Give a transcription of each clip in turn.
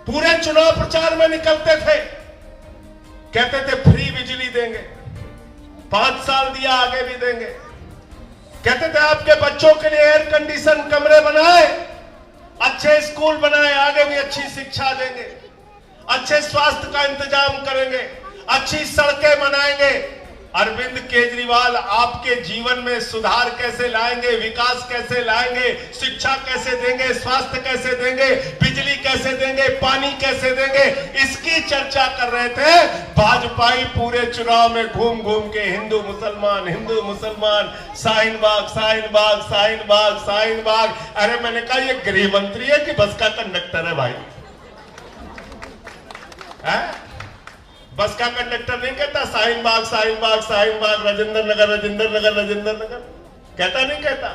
पूरे चुनाव प्रचार में निकलते थे, कहते थे फ्री बिजली देंगे, 5 साल दिया आगे भी देंगे। कहते थे आपके बच्चों के लिए एयर कंडीशन कमरे बनाए, अच्छे स्कूल बनाए, आगे भी अच्छी शिक्षा देंगे, अच्छे स्वास्थ्य का इंतजाम करेंगे, अच्छी सड़कें बनाएंगे। अरविंद केजरीवाल आपके जीवन में सुधार कैसे लाएंगे, विकास कैसे लाएंगे, शिक्षा कैसे देंगे, स्वास्थ्य कैसे देंगे, बिजली कैसे देंगे, पानी कैसे देंगे, इसकी चर्चा कर रहे थे। भाजपाई पूरे चुनाव में घूम घूम के हिंदू मुसलमान, शाहीन बाग, शाहीन बाग, शाहीन बाग, शाहीन बाग। अरे मैंने कहा ये गृह मंत्री है कि बस का कंडक्टर है भाई? है? बस का कंडक्टर नहीं कहता शाहीन बाग, शाहीन बाग, शाहीन बाग, राजेंद्र नगर, राजेंद्र नगर, राजेंद्र नगर, कहता नहीं कहता?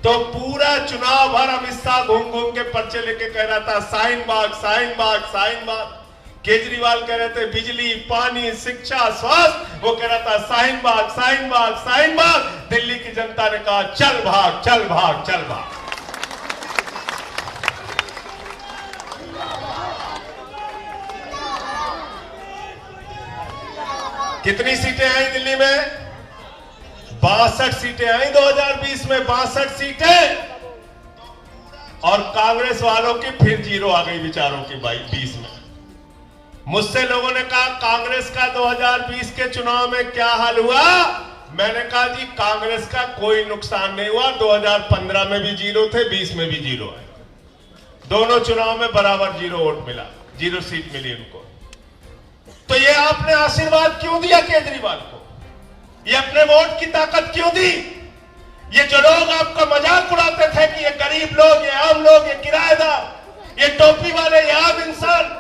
तो पूरा चुनाव भर अमित शाह घूम घूम के पर्चे लेके कह रहा था शाहीन बाग, शाहीन बाग, शाहीन बाग। केजरीवाल कह रहे थे बिजली, पानी, शिक्षा, स्वास्थ्य, वो कह रहा था शाहीन बाग, शाहीन बाग, शाहीन बाग। दिल्ली की जनता ने कहा चल भाग, चल भाग, चल भाग। कितनी सीटें आई दिल्ली में? 62 सीटें आई 2020 में, 62 सीटें। और कांग्रेस वालों की फिर जीरो आ गई बेचारों की 20 में। मुझसे लोगों ने कहा कांग्रेस का 2020 के चुनाव में क्या हाल हुआ? मैंने कहा जी कांग्रेस का कोई नुकसान नहीं हुआ। 2015 में भी जीरो थे, 20 में भी जीरो है। दोनों चुनाव में बराबर जीरो वोट मिला, जीरो सीट मिली उनको। तो ये आपने आशीर्वाद क्यों दिया केजरीवाल को? ये अपने वोट की ताकत क्यों दी? ये जो लोग आपका मजाक उड़ाते थे कि ये गरीब लोग, ये आम लोग, ये किराएदार, ये टोपी वाले, ये आम इंसान,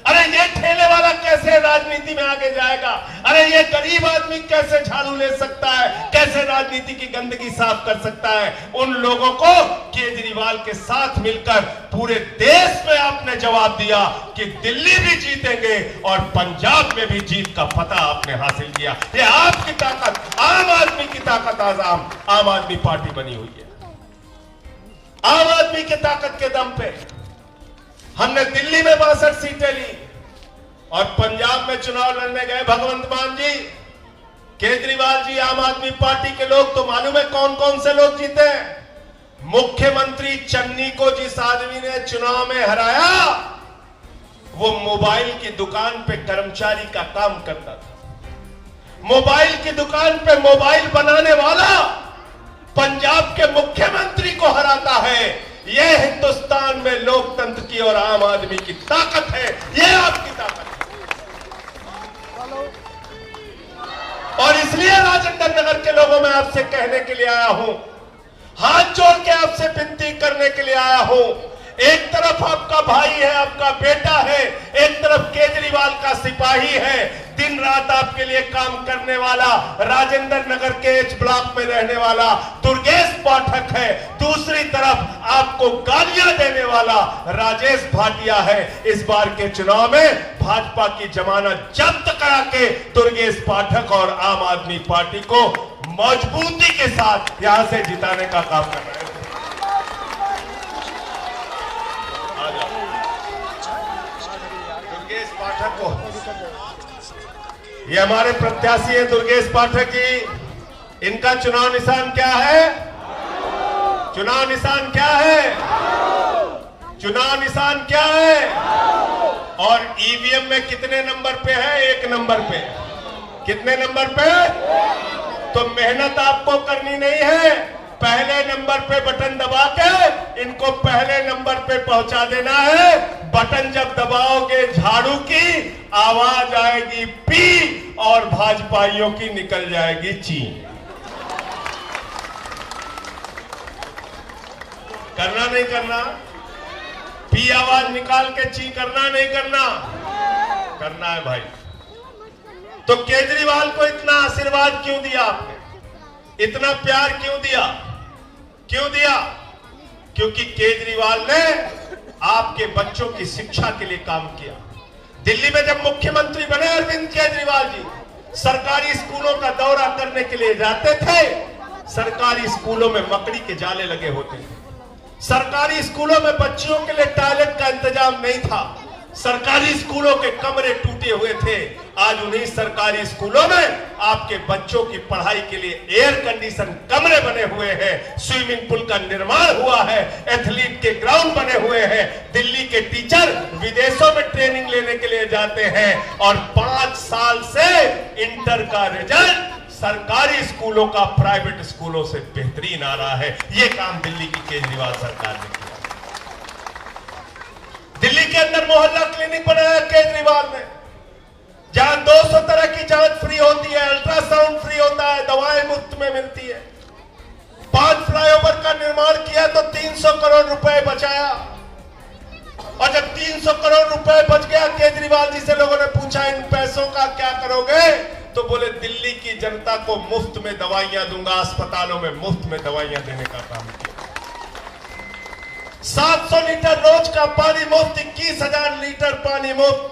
अरे ये ठेले वाला कैसे राजनीति में आगे जाएगा? अरे ये गरीब आदमी कैसे झाड़ू ले सकता है, कैसे राजनीति की गंदगी साफ कर सकता है? उन लोगों को केजरीवाल के साथ मिलकर पूरे देश में आपने जवाब दिया कि दिल्ली भी जीतेंगे और पंजाब में भी जीत का फतह आपने हासिल किया। ये आपकी ताकत, आम आदमी की ताकत, आज आम आदमी पार्टी बनी हुई है। आम आदमी की ताकत के दम पे हमने दिल्ली में 62 सीटें ली और पंजाब में चुनाव लड़ने गए भगवंत मान जी, केजरीवाल जी, आम आदमी पार्टी के लोग। तो मालूम है कौन कौन से लोग जीते? मुख्यमंत्री चन्नी को जिस आदमी ने चुनाव में हराया, वो मोबाइल की दुकान पे कर्मचारी का काम करता था। मोबाइल की दुकान पे मोबाइल बनाने वाला पंजाब के मुख्यमंत्री को हराता है। यह हिंदुस्तान में लोकतंत्र की और आम आदमी की ताकत है। यह आपकी ताकत है। और इसलिए राजेंद्र नगर के लोगों में आपसे कहने के लिए आया हूं, हाथ जोड़ के आपसे विनती करने के लिए आया हूं। एक तरफ आपका भाई है, आपका बेटा है, एक तरफ केजरीवाल का सिपाही है, दिन रात आपके लिए काम करने वाला राजेंद्र नगर के एच ब्लॉक में रहने वाला दुर्गेश पाठक है। दूसरी तरफ आपको गालियां देने वाला राजेश भाटिया है। इस बार के चुनाव में भाजपा की जमानत जब्त करा के दुर्गेश पाठक और आम आदमी पार्टी को मजबूती के साथ यहां से जिताने का काम कर रहे हैं। दुर्गेश पाठक को, ये हमारे प्रत्याशी है दुर्गेश पाठक जी। इनका चुनाव निशान क्या है? चुनाव निशान क्या है? चुनाव निशान क्या है? और ईवीएम में कितने नंबर पे है? 1 नंबर पे। कितने नंबर पे? तो मेहनत आपको करनी नहीं है, पहले नंबर पे बटन दबा के इनको पहले नंबर पे पहुंचा देना है। बटन जब दबाओगे झाड़ू की आवाज आएगी पी और भाजपाइयों की निकल जाएगी ची। करना नहीं करना? पी आवाज निकाल के ची करना नहीं करना? करना है भाई। तो केजरीवाल को इतना आशीर्वाद क्यों दिया आपने? इतना प्यार क्यों दिया? क्यों दिया? क्योंकि केजरीवाल ने आपके बच्चों की शिक्षा के लिए काम किया। दिल्ली में जब मुख्यमंत्री बने अरविंद केजरीवाल जी, सरकारी स्कूलों का दौरा करने के लिए जाते थे। सरकारी स्कूलों में मकड़ी के जाले लगे होते थे, सरकारी स्कूलों में बच्चियों के लिए टॉयलेट का इंतजाम नहीं था, सरकारी स्कूलों के कमरे टूटे हुए थे। आज उन्हीं सरकारी स्कूलों में आपके बच्चों की पढ़ाई के लिए एयर कंडीशन कमरे बने हुए हैं, स्विमिंग पूल का निर्माण हुआ है, एथलीट के ग्राउंड बने हुए हैं। दिल्ली के टीचर विदेशों में ट्रेनिंग लेने के लिए जाते हैं और 5 साल से इंटर का रिजल्ट सरकारी स्कूलों का प्राइवेट स्कूलों से बेहतरीन आ रहा है। यह काम दिल्ली की केजरीवाल सरकार ने किया। दिल्ली के अंदर मोहल्ला क्लिनिक बनाया केजरीवाल ने, जहां 200 तरह की जांच फ्री होती है, अल्ट्रासाउंड फ्री होता है, दवाएं मुफ्त में मिलती है। 5 फ्लाईओवर का निर्माण किया तो 300 करोड़ रुपए बचाया। और जब 300 करोड़ रुपए बच गया, केजरीवाल जी से लोगों ने पूछा इन पैसों का क्या करोगे, तो बोले दिल्ली की जनता को मुफ्त में दवाइयां दूंगा, अस्पतालों में मुफ्त में दवाइयां देने का काम किया। 700 लीटर रोज का पानी मुफ्त, 21,000 लीटर पानी मुफ्त।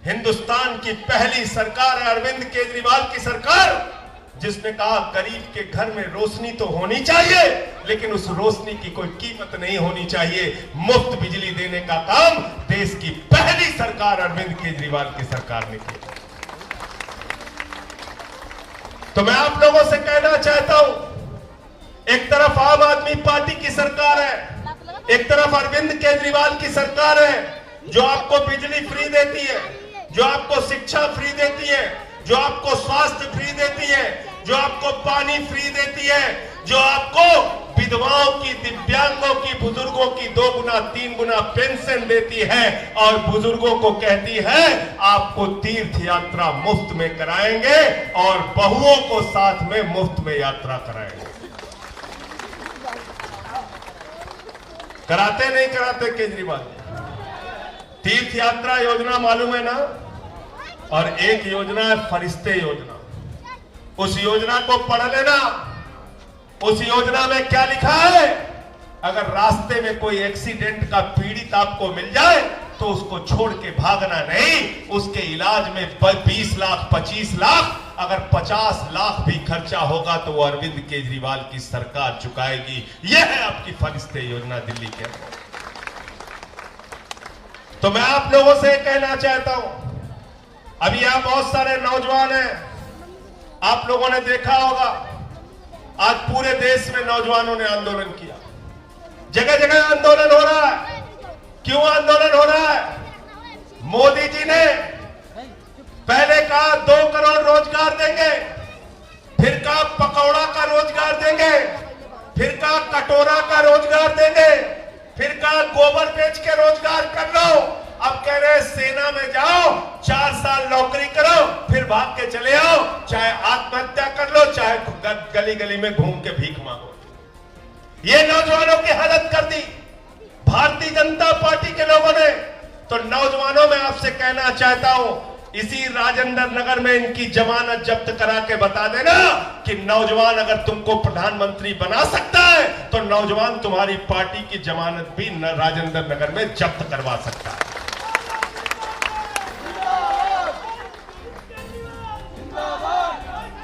हिंदुस्तान की पहली सरकार है अरविंद केजरीवाल की सरकार, जिसने कहा गरीब के घर में रोशनी तो होनी चाहिए, लेकिन उस रोशनी की कोई कीमत नहीं होनी चाहिए। मुफ्त बिजली देने का काम देश की पहली सरकार अरविंद केजरीवाल की सरकार ने किया। तो मैं आप लोगों से कहना चाहता हूं, एक तरफ आम आदमी पार्टी की सरकार है, एक तरफ अरविंद केजरीवाल की सरकार है, जो आपको बिजली फ्री देती है, जो आपको शिक्षा फ्री देती है, जो आपको स्वास्थ्य फ्री देती है, जो आपको पानी फ्री देती है, जो आपको विधवाओं की, दिव्यांगों की, बुजुर्गों की 2 गुना 3 गुना पेंशन देती है और बुजुर्गों को कहती है आपको तीर्थ यात्रा मुफ्त में कराएंगे और बहुओं को साथ में मुफ्त में यात्रा कराएंगे। कराते नहीं कराते केजरीवाल? तीर्थ यात्रा योजना मालूम है ना? और एक योजना है फरिश्ते योजना। उस योजना को पढ़ लेना। उस योजना में क्या लिखा है? अगर रास्ते में कोई एक्सीडेंट का पीड़ित आपको मिल जाए तो उसको छोड़ के भागना नहीं, उसके इलाज में 20 लाख 25 लाख, अगर 50 लाख भी खर्चा होगा तो वो अरविंद केजरीवाल की सरकार चुकाएगी। यह है आपकी फरिश्ते योजना दिल्ली के अंदर। तो मैं आप लोगों से कहना चाहता हूं, अभी यहां बहुत सारे नौजवान हैं, आप लोगों ने देखा होगा आज पूरे देश में नौजवानों ने आंदोलन किया, जगह जगह आंदोलन हो रहा है। क्यों आंदोलन हो रहा है? मोदी जी ने पहले कहा 2 करोड़ रोजगार देंगे, फिर कहा पकौड़ा का रोजगार देंगे, फिर कहा कटोरा का रोजगार देंगे, फिर कहा गोबर बेच के रोजगार कर लो। अब कह रहे सेना में जाओ, 4 साल नौकरी करो, फिर भाग के चले आओ, चाहे आत्महत्या कर लो, चाहे गली गली में घूम के भीख मांगो। ये नौजवानों की हालत कर दी भारतीय जनता पार्टी के लोगों ने। तो नौजवानों में आपसे कहना चाहता हूं, इसी राजेंद्र नगर में इनकी जमानत जब्त करा के बता देना कि नौजवान अगर तुमको प्रधानमंत्री बना सकता है तो नौजवान तुम्हारी पार्टी की जमानत भी राजेंद्र नगर में जब्त करवा सकता है।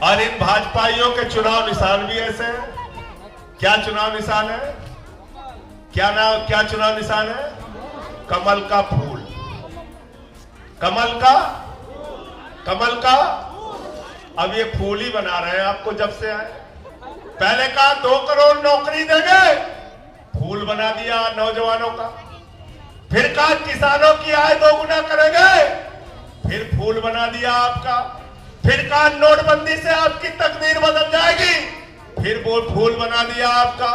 और इन भाजपाइयों के चुनाव निशान भी ऐसे हैं। क्या चुनाव निशान है? क्या चुनाव निशान है? कमल का फूल। कमल का अब ये फूल ही बना रहे हैं आपको जब से आए। पहले कहा 2 करोड़ नौकरी देंगे, फूल बना दिया नौजवानों का। फिर कहा किसानों की आय 2 गुना करेंगे, फिर फूल बना दिया आपका। फिर कहा नोटबंदी से आपकी तकदीर बदल जाएगी, फिर वो फूल बना दिया आपका।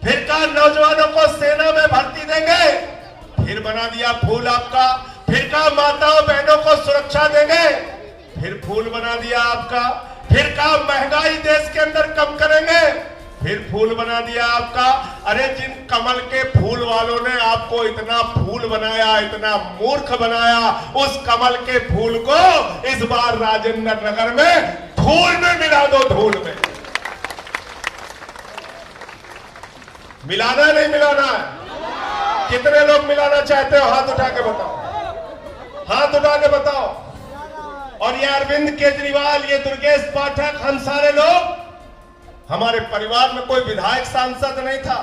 फिर कहा नौजवानों को सेना में भर्ती देंगे, फिर बना दिया फूल आपका। फिर कहा माताओं बहनों को सुरक्षा देंगे, फिर फूल बना दिया आपका। फिर कहा महंगाई देश के अंदर कम करेंगे, फिर फूल बना दिया आपका। अरे जिन कमल के फूल वालों ने आपको इतना फूल बनाया, इतना मूर्ख बनाया, उस कमल के फूल को इस बार राजेंद्र नगर में धूल में मिला दो। धूल में मिलाना नहीं मिलाना है? कितने लोग मिलाना चाहते हो? हाथ उठा के बताओ, हाथ उठा के बताओ। और ये अरविंद केजरीवाल, ये दुर्गेश पाठक, हम सारे लोग, हमारे परिवार में कोई विधायक सांसद नहीं था,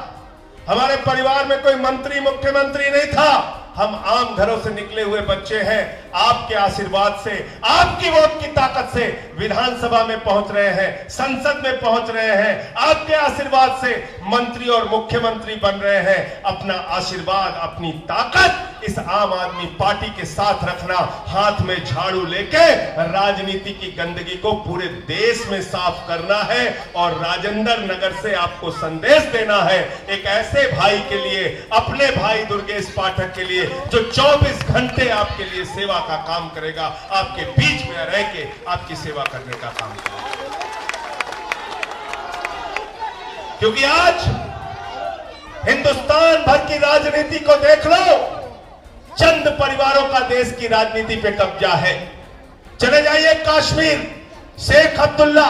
हमारे परिवार में कोई मंत्री मुख्यमंत्री नहीं था, हम आम घरों से निकले हुए बच्चे हैं। आपके आशीर्वाद से, आपकी वोट की ताकत से विधानसभा में पहुंच रहे हैं, संसद में पहुंच रहे हैं। आपके आशीर्वाद से मंत्री और मुख्यमंत्री बन रहे हैं। अपना आशीर्वाद, अपनी ताकत इस आम आदमी पार्टी के साथ रखना, हाथ में झाड़ू लेके राजनीति की गंदगी को पूरे देश में साफ करना है और राजेंद्र नगर से आपको संदेश देना है, एक ऐसे भाई के लिए, अपने भाई दुर्गेश पाठक के लिए जो 24 घंटे आपके लिए सेवा का काम करेगा, आपके बीच में रह के आपकी सेवा करने का काम करेगा। क्योंकि आज हिंदुस्तान भर की राजनीति को देख लो, चंद परिवारों का देश की राजनीति पे कब्जा है। चले जाइए कश्मीर, शेख अब्दुल्ला,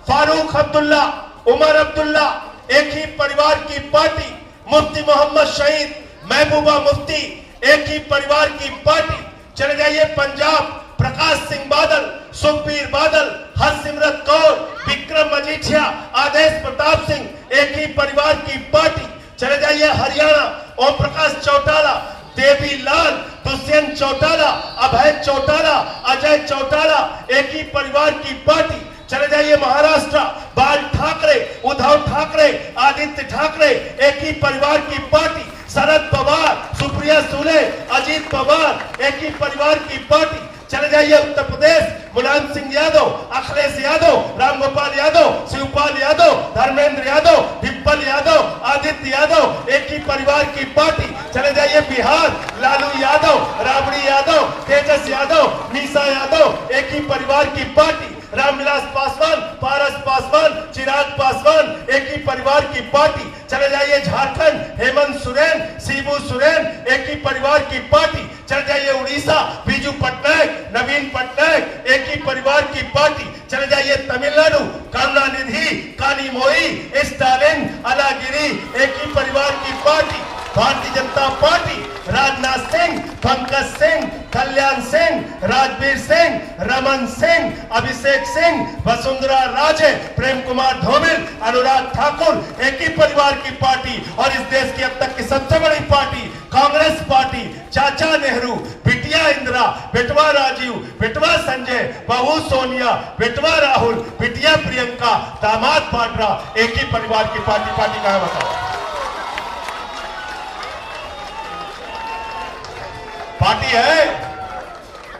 फारूक अब्दुल्ला, उमर अब्दुल्ला, एक ही परिवार की पार्टी। मुफ्ती मोहम्मद शहीद, महबूबा मुफ्ती, एक ही परिवार की पार्टी। चले जाइए पंजाब, प्रकाश सिंह बादल, सुखबीर बादल, हरसिमरत कौर, विक्रम मजीठिया, आदेश प्रताप सिंह, एक ही परिवार की पार्टी। चले जाइए हरियाणा, ओम प्रकाश चौटाला, देवी लाल, दुष्यंत चौटाला, अभय चौटाला, अजय चौटाला, एक ही परिवार की पार्टी। चले जाइए महाराष्ट्र, बाल ठाकरे, उद्धव ठाकरे, आदित्य ठाकरे, एक ही परिवार की पार्टी। शरद पवार, सुप्रिया सुले, अजीत पवार, एक ही परिवार की पार्टी। चले जाइए उत्तर प्रदेश, मुलायम सिंह यादव, अखिलेश यादव, रामगोपाल यादव, शिवपाल यादव, धर्मेंद्र यादव, डिम्पल यादव, आदित्य यादव, एक ही परिवार की पार्टी। चले जाइए बिहार, लालू यादव, राबड़ी यादव, तेजस यादव, मीसा यादव, एक ही परिवार की पार्टी। रामविलास पासवान, पारस पासवान, चिराग पासवान, एक ही परिवार की पार्टी। चले जाइए झारखंड, हेमंत सोरेन, शिबू सोरेन, एक ही परिवार की पार्टी। चले जाइए उड़ीसा, बीजू पटनायक, नवीन पटनायक, एक ही परिवार की पार्टी। चले जाइए तमिलनाडु, करुणानिधि, कानीमोई, स्टालिन, अलागिरी, एक ही परिवार की पार्टी। भारतीय जनता पार्टी, राजनाथ सिंह, पंकज सिंह, कल्याण सिंह, राजवीर सिंह, रमन सिंह, अभिषेक सिंह, वसुंधरा राजे, प्रेम कुमार धूमिल, अनुराग ठाकुर, एक ही परिवार की पार्टी। और इस देश की अब तक की सबसे बड़ी पार्टी कांग्रेस पार्टी, चाचा नेहरू, बिटिया इंदिरा, बेटवा राजीव, बेटवा संजय, बहू सोनिया, बेटवा राहुल, बिटिया प्रियंका, दामाद वाड्रा, एक ही परिवार की पार्टी। पार्टी कहां बताओ?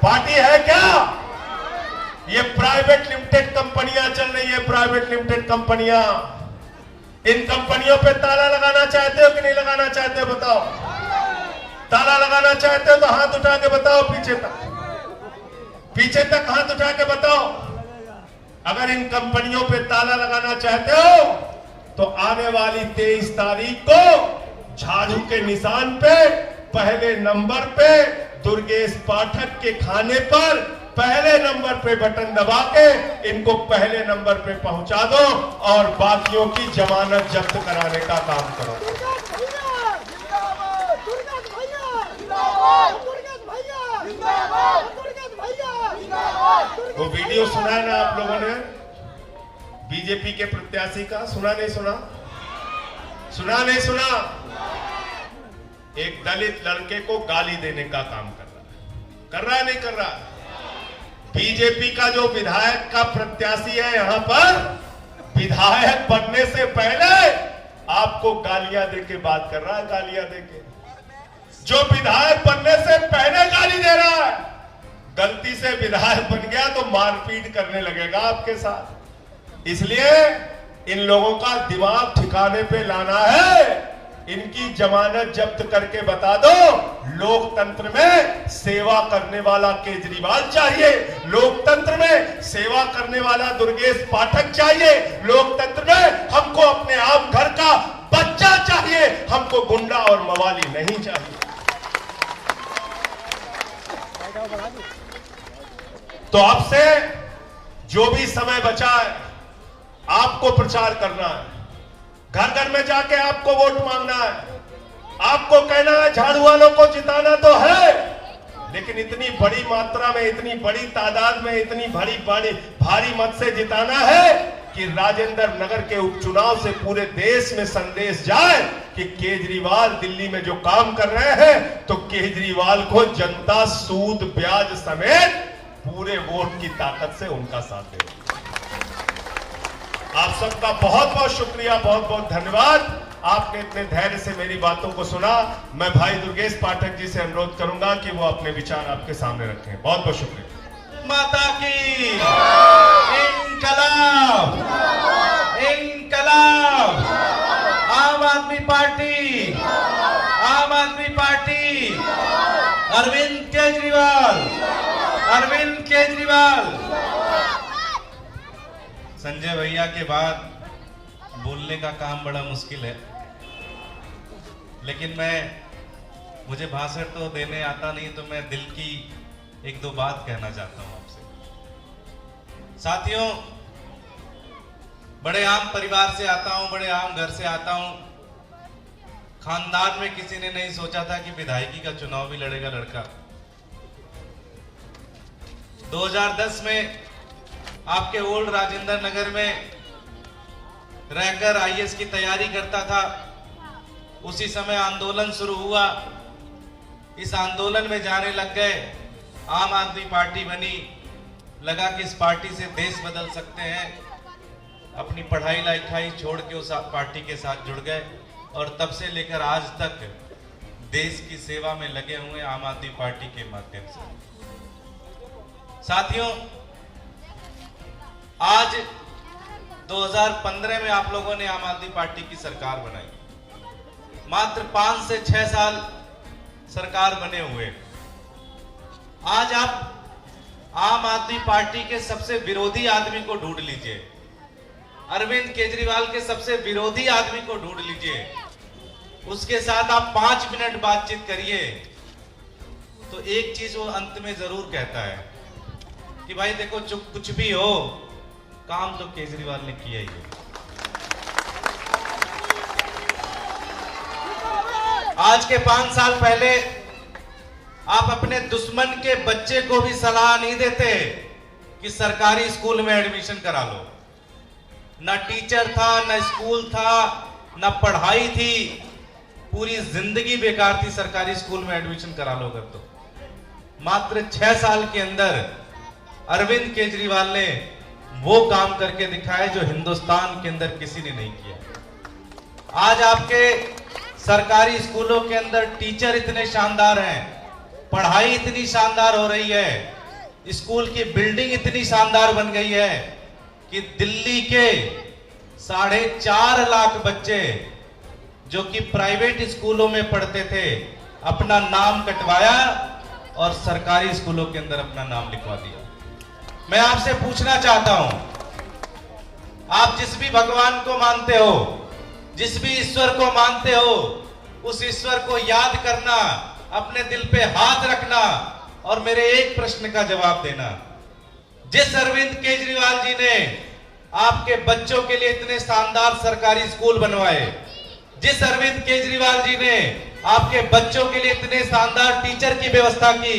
पार्टी है क्या? ये प्राइवेट लिमिटेड कंपनियां चल रही है, प्राइवेट लिमिटेड कंपनियां। इन कंपनियों पे ताला लगाना चाहते हो कि नहीं लगाना चाहते हो? बताओ। ताला लगाना चाहते हो तो हाथ उठा के बताओ, पीछे तक हाथ उठा के बताओ। अगर इन कंपनियों पे ताला लगाना चाहते हो तो आने वाली 23 तारीख को झाड़ू के निशान पे, पहले नंबर पे, दुर्गेश पाठक के खाने पर पहले नंबर पे बटन दबा के इनको पहले नंबर पे पहुंचा दो और बाकियों की जमानत जब्त कराने का काम करो। वो वीडियो सुना है ना आप लोगों ने बीजेपी के प्रत्याशी का? सुना नहीं सुना? सुना नहीं सुना? एक दलित लड़के को गाली देने का काम कर रहा है नहीं कर रहा? बीजेपी का जो विधायक का प्रत्याशी है यहां पर, विधायक बनने से पहले आपको गालियां देके बात कर रहा है, गालियां देके। जो विधायक बनने से पहले गाली दे रहा है, गलती से विधायक बन गया तो मारपीट करने लगेगा आपके साथ। इसलिए इन लोगों का दिमाग ठिकाने पे लाना है। इनकी जमानत जब्त करके बता दो, लोकतंत्र में सेवा करने वाला केजरीवाल चाहिए, लोकतंत्र में सेवा करने वाला दुर्गेश पाठक चाहिए, लोकतंत्र में हमको अपने आप घर का बच्चा चाहिए, हमको गुंडा और मवाली नहीं चाहिए। तो अब से जो भी समय बचा है आपको प्रचार करना है, घर घर में जाके आपको वोट मांगना है, आपको कहना है झाड़ू वालों को जिताना तो है, लेकिन इतनी बड़ी मात्रा में, इतनी बड़ी तादाद में, इतनी भारी मत से जिताना है कि राजेंद्र नगर के उपचुनाव से पूरे देश में संदेश जाए कि कि केजरीवाल दिल्ली में जो काम कर रहे हैं, तो केजरीवाल को जनता सूद ब्याज समेत पूरे वोट की ताकत से उनका साथ दे। आप सबका बहुत बहुत शुक्रिया, बहुत बहुत धन्यवाद। आपने इतने धैर्य से मेरी बातों को सुना। मैं भाई दुर्गेश पाठक जी से अनुरोध करूंगा कि वो अपने विचार आपके सामने रखें। बहुत बहुत शुक्रिया। माता की इंकलाब, इंकलाब। आम आदमी पार्टी, आम आदमी पार्टी, अरविंद केजरीवाल, अरविंद केजरीवाल। संजय भैया के बाद बोलने का काम बड़ा मुश्किल है, लेकिन मुझे भाषण तो देने आता नहीं, तो मैं दिल की एक दो बात कहना चाहता हूं आपसे। साथियों, बड़े आम परिवार से आता हूं, बड़े आम घर से आता हूं। खानदान में किसी ने नहीं सोचा था कि विधायकी का चुनाव भी लड़ेगा लड़का। 2010 में आपके ओल्ड राजेंद्र नगर में रहकर आईएएस की तैयारी करता था। उसी समय आंदोलन शुरू हुआ। इस आंदोलन में जाने लग गए, आम आदमी पार्टी बनी। लगा कि इस पार्टी से देश बदल सकते हैं। अपनी पढ़ाई लिखाई छोड़ के उस पार्टी के साथ जुड़ गए और तब से लेकर आज तक देश की सेवा में लगे हुए आम आदमी पार्टी के माध्यम से। साथियों, आज 2015 में आप लोगों ने आम आदमी पार्टी की सरकार बनाई। मात्र 5 से 6 साल सरकार बने हुए, आज आप आम आदमी पार्टी के सबसे विरोधी आदमी को ढूंढ लीजिए, अरविंद केजरीवाल के सबसे विरोधी आदमी को ढूंढ लीजिए, उसके साथ आप 5 मिनट बातचीत करिए, तो एक चीज वो अंत में जरूर कहता है कि भाई देखो, कुछ भी हो, काम तो केजरीवाल ने किया ही है। आज के 5 साल पहले आप अपने दुश्मन के बच्चे को भी सलाह नहीं देते कि सरकारी स्कूल में एडमिशन करा लो। ना टीचर था, ना स्कूल था, ना पढ़ाई थी, पूरी जिंदगी बेकार थी। सरकारी स्कूल में एडमिशन करा लो अगर तो। मात्र 6 साल के अंदर अरविंद केजरीवाल ने वो काम करके दिखाए जो हिंदुस्तान के अंदर किसी ने नहीं किया। आज आपके सरकारी स्कूलों के अंदर टीचर इतने शानदार हैं, पढ़ाई इतनी शानदार हो रही है, स्कूल की बिल्डिंग इतनी शानदार बन गई है कि दिल्ली के 4.5 लाख बच्चे जो कि प्राइवेट स्कूलों में पढ़ते थे, अपना नाम कटवाया और सरकारी स्कूलों के अंदर अपना नाम लिखवा दिया। मैं आपसे पूछना चाहता हूं, आप जिस भी भगवान को मानते हो, जिस भी ईश्वर को मानते हो, उस ईश्वर को याद करना, अपने दिल पे हाथ रखना और मेरे एक प्रश्न का जवाब देना। जिस अरविंद केजरीवाल जी ने आपके बच्चों के लिए इतने शानदार सरकारी स्कूल बनवाए, जिस अरविंद केजरीवाल जी ने आपके बच्चों के लिए इतने शानदार टीचर की व्यवस्था की,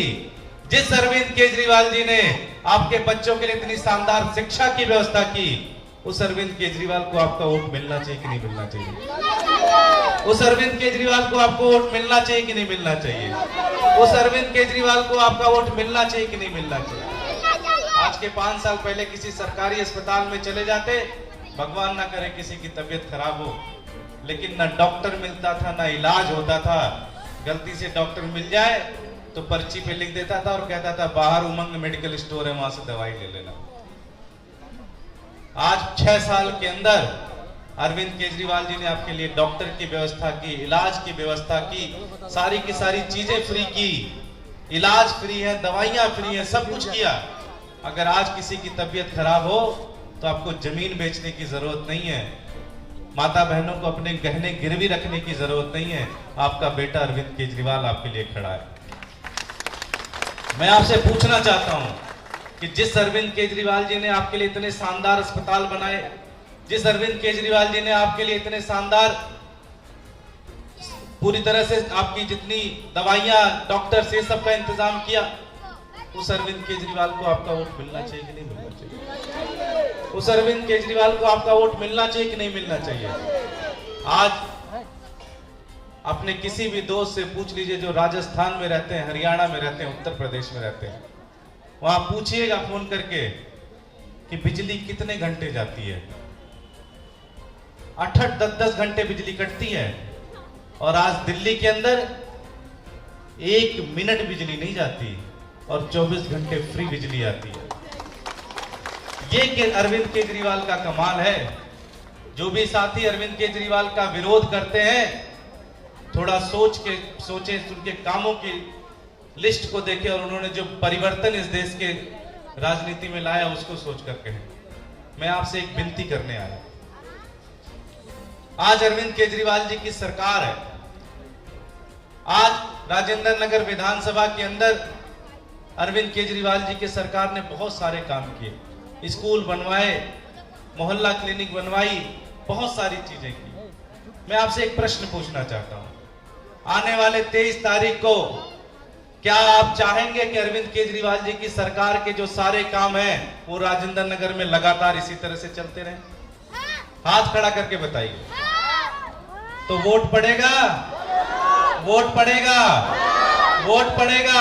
जिस अरविंद केजरीवाल जी ने आपके बच्चों के लिए इतनी शानदार शिक्षा की व्यवस्था की, उस अरविंद केजरीवाल को आपका वोट मिलना चाहिए कि नहीं मिलना चाहिए? उस अरविंद केजरीवाल को आपको वोट मिलना चाहिए कि नहीं मिलना चाहिए? उस अरविंद केजरीवाल को आपका वोट मिलना चाहिए कि नहीं मिलना चाहिए? आज के 5 साल पहले किसी सरकारी अस्पताल में चले जाते, भगवान ना करे किसी की तबीयत खराब हो, लेकिन ना डॉक्टर मिलता था, ना इलाज होता था। गलती से डॉक्टर मिल जाए तो पर्ची पे लिख देता था और कहता था बाहर उमंग मेडिकल स्टोर है, वहां से दवाई ले लेना। आज 6 साल के अंदर अरविंद केजरीवाल जी ने आपके लिए डॉक्टर की व्यवस्था की, इलाज की व्यवस्था की, सारी की सारी चीजें फ्री की, इलाज फ्री है, दवाइयां फ्री है, सब कुछ किया। अगर आज किसी की तबीयत खराब हो तो आपको जमीन बेचने की जरूरत नहीं है, माता बहनों को अपने गहने गिरवी रखने की जरूरत नहीं है। आपका बेटा अरविंद केजरीवाल आपके लिए खड़ा है। मैं आपसे पूछना चाहता हूं कि जिस अरविंद केजरीवाल जी ने आपके लिए इतने शानदार अस्पताल बनाए, जिस अरविंद केजरीवाल जी ने आपके लिए इतने शानदार पूरी तरह से आपकी जितनी दवाइयां, डॉक्टर से सबका इंतजाम किया, उस अरविंद केजरीवाल को आपका वोट मिलना चाहिए कि नहीं मिलना चाहिए? उस अरविंद केजरीवाल को आपका वोट मिलना चाहिए कि नहीं मिलना चाहिए? आज अपने किसी भी दोस्त से पूछ लीजिए जो राजस्थान में रहते हैं, हरियाणा में रहते हैं, उत्तर प्रदेश में रहते हैं, वहां पूछिएगा फोन करके कि बिजली कितने घंटे जाती है। 8-8, 10-10 घंटे बिजली कटती है। और आज दिल्ली के अंदर 1 मिनट बिजली नहीं जाती और 24 घंटे फ्री बिजली आती है। ये अरविंद केजरीवाल का कमाल है। जो भी साथी अरविंद केजरीवाल का विरोध करते हैं, थोड़ा सोचे, उनके कामों की लिस्ट को देखें और उन्होंने जो परिवर्तन इस देश के राजनीति में लाया उसको सोच कर कहें। मैं आपसे एक विनती करने आया। आज अरविंद केजरीवाल जी की सरकार है। आज राजेंद्र नगर विधानसभा के अंदर अरविंद केजरीवाल जी की सरकार ने बहुत सारे काम किए, स्कूल बनवाए, मोहल्ला क्लिनिक बनवाई, बहुत सारी चीजें की। मैं आपसे एक प्रश्न पूछना चाहता हूं, आने वाले 23 तारीख को क्या आप चाहेंगे कि अरविंद केजरीवाल जी की सरकार के जो सारे काम हैं वो राजेंद्र नगर में लगातार इसी तरह से चलते रहें? हाथ खड़ा करके बताइए। तो वोट पड़ेगा, वोट पड़ेगा, वोट पड़ेगा।